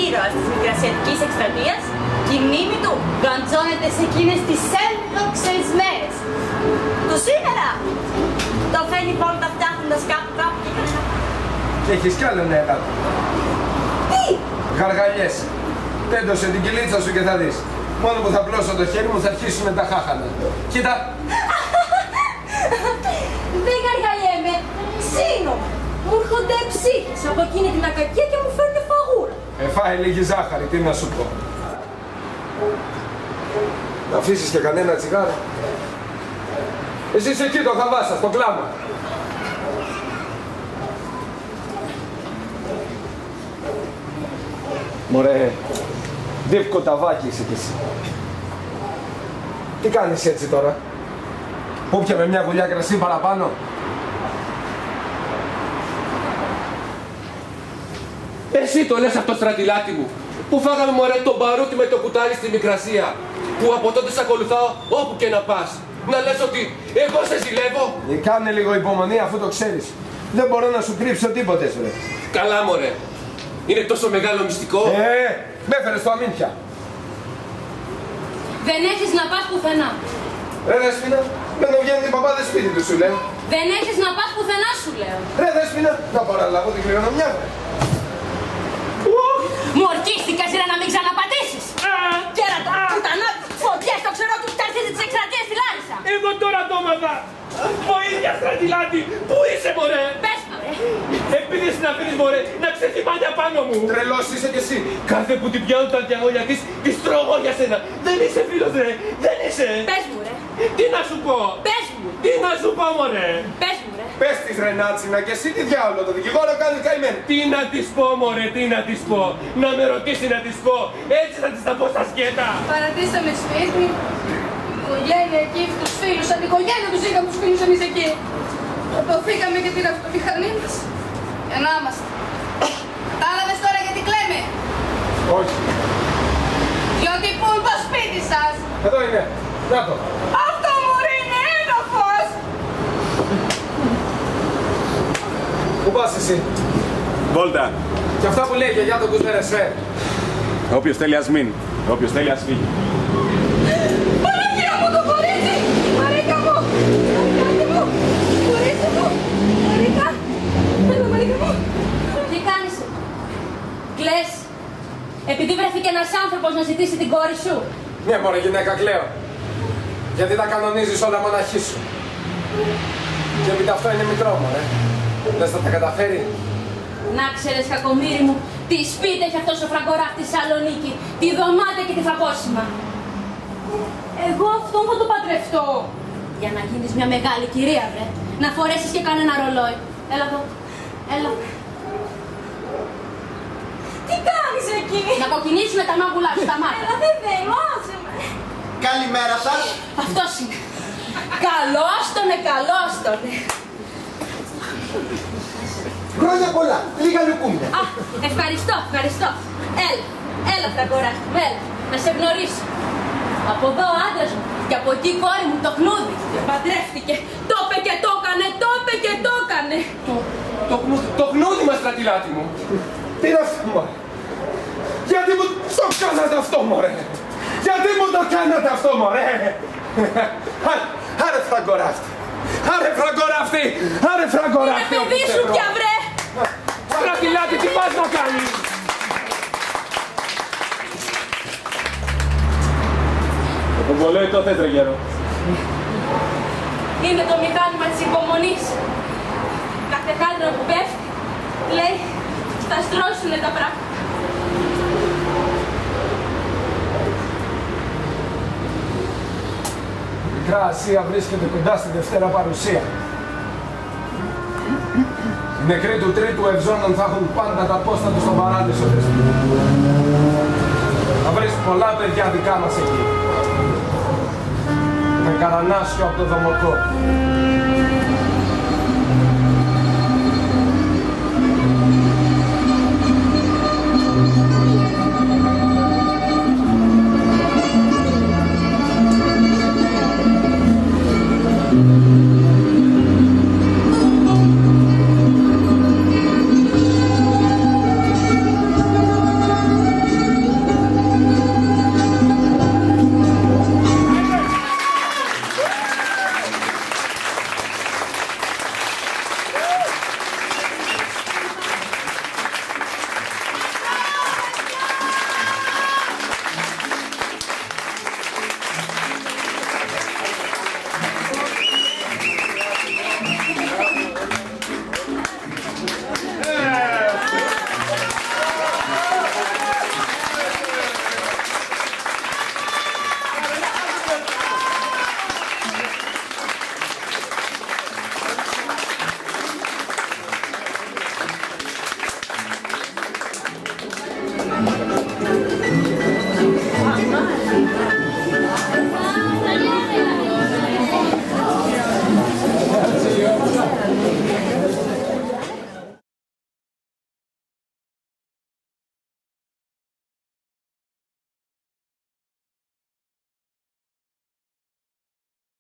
Ήρωας της Μικρασιατικής εκστρατείας και η μνήμη του γαντζώνεται σε εκείνες τις ένδοξες μέρες του σήμερα. Το φαίνει πόλτα φτιάχνοντας κάπου και κανένα. Και έχεις κι άλλο νέα κάτω. Τι! Γαργαλιές. Τέντωσε την κυλίτσα σου και θα δεις. Μόνο που θα πλώσω το χέρι μου θα αρχίσουν τα χάχανα. Κοίτα! Δεν γαργαλιέμαι. Ψήνω. Μου έρχονται ψύχες από εκείνη την ακακία και μου φέρνει φαγούρα. Φάει λίγη ζάχαρη, τι να σου πω. Να αφήσεις και κανένα τσιγάρο. Εσύ είσαι εκεί το χαβάσα, στο κλάμα. Μωρέ, δίπκο ταβάκι είσαι κι εσύ. Τι κάνεις έτσι τώρα? Πού πιαμε μια γουλιά κρασί παραπάνω? Εσύ το λες αυτό, στρατιλάτη μου, που φάγαμε μωρέ τον παρούτι με το κουτάλι στη Μικρασία, που από τότε σε ακολουθάω όπου και να πας. Να λες ότι εγώ σε ζηλεύω. Κάνε λίγο υπομονή αφού το ξέρεις. Δεν μπορώ να σου κρύψω τίποτε, ρε. Καλά μωρέ. Είναι τόσο μεγάλο μυστικό. Με έφερες στο αμύντια. Δεν έχεις να πας πουθενά. Ρε Δέσποινα, δεν βγαίνουν οι παπάδες σπίτι του, σου λέω. Δεν έχεις να πας πουθενά, σου λέω. Ρε Δέσποινα, να παραλάβω την κληρονομιά μου. Μου ορκίστηκες ρε να μην ξαναπατήσεις. Κέρατα, πουτανά, φωτιές στο ξερό του φτάρτης της εκστρατείας στη Λάρισα. Εγώ τώρα το έμαθα. Βοήθεια, στρατιλάτη, πού είσαι μωρέ? Πες μωρέ. Επειδή συναφήνεις μωρέ να ξεθυμάνει απάνω μου. Τρελός είσαι κι εσύ. Κάθε που την πιάνουν τα διαγώνια της τρώγω για σένα. Δεν είσαι φίλος ρε, δεν είσαι. Πες μου ρε. Τι να σου πω? Πες μου. Τι να σου πω μωρέ? Πες μου ρε. Πες της ρε Νάτσινα και εσύ τι διάολο, το δικηγόρο κάνει καημένη. Τι να της πω μωρέ, τι να της πω? Να με ρωτήσει να της πω, έτσι θα της τα πω στα σκέτα. Παρατήσαμε σπίτι, οικογένεια εκεί, τους φίλους, σαν την οικογένεια τους είχαμε τους φίλους εμείς εκεί. Αποφύγαμε και την αυτομηχανή μας. Για να είμαστε. Κατάλαβες τώρα γιατί κλαίμε? Όχι. Διότι πού είναι το σπίτι σας? Εδώ είναι. Να το. Αυτό μωρέ είναι έδαφος! Πού πας εσύ? Βόλτα. Και αυτά που λέει η γιαγιά τον κουζέρες, Όποιος θέλει ας μείνει. Όποιος θέλει ας φύγει. Παναγία μου το κορίτσι! Μαρίκα μου! Μαρικάκι μου! Κορίτσι μου! Μαρίκα! Έλα Μαρίκα μου! Τι κάνεις? Κλαις? Επειδή βρέθηκε ένας άνθρωπος να ζητήσει την κόρη σου. Ναι μωρέ γυναίκα, κλαίω. Γιατί τα κανονίζεις όλα μοναχή σου. Και επειδή αυτό είναι μικρό μωρέ. Δεν θα τα καταφέρει. Να ξέρεις κακομοίρη μου, τι σπίτι έχει αυτός ο φραγκοράφτης στη Σαλονίκη, τη δωμάτια και τη φαγόσιμα. Εγώ αυτόν θα το παντρευτώ. Για να γίνεις μια μεγάλη κυρία, βρε. Να φορέσεις και κανένα ρολόι. Έλα εδώ. Έλα. Τι κάνεις εκεί? Να κοκκινήσουν τα μάγουλά σου στα μάτια. Έλα, δεν θέλω, άσε με. Καλημέρα σας. Αυτός είναι. Καλώς τονε. Χρόνια πολλά. Λίγα λουκούμια. Α, ευχαριστώ. Έλα, φραγκοράκι μου, έλα. Να σε γνωρίσω. Από εδώ ο άντρας μου και από εκεί η κόρη μου το χνούδι. Και παντρεύτηκε. Το είπε και το έκανε. Το χνούδι μας, στρατιλάτη μου. Τι είναι αυτό μωρέ? Γιατί μου το κάνατε αυτό μωρέ? Γιατί μου το κάνατε αυτό μωρέ? Άρε φραγκοράφτη. Είναι παιδί σου πια, βρε. Στρατιλάτη, τι πας να κάνεις? Το κομπολόι το θες ρε γέρο. Είναι το μηχάνημα της υπομονής. Κάθε χάντρο που πέφτει, λέει, θα στρώσουνε τα πράγματα. Η Μικρά Ασία βρίσκεται κοντά στη Δευτέρα παρουσία. Οι νεκροί του τρίτου ευζώνων θα έχουν πάντα τα πόστα τους στον παράδεισο. Θα βρεις πολλά παιδιά δικά μας εκεί. Με καρανάσιο από το Δομοκό.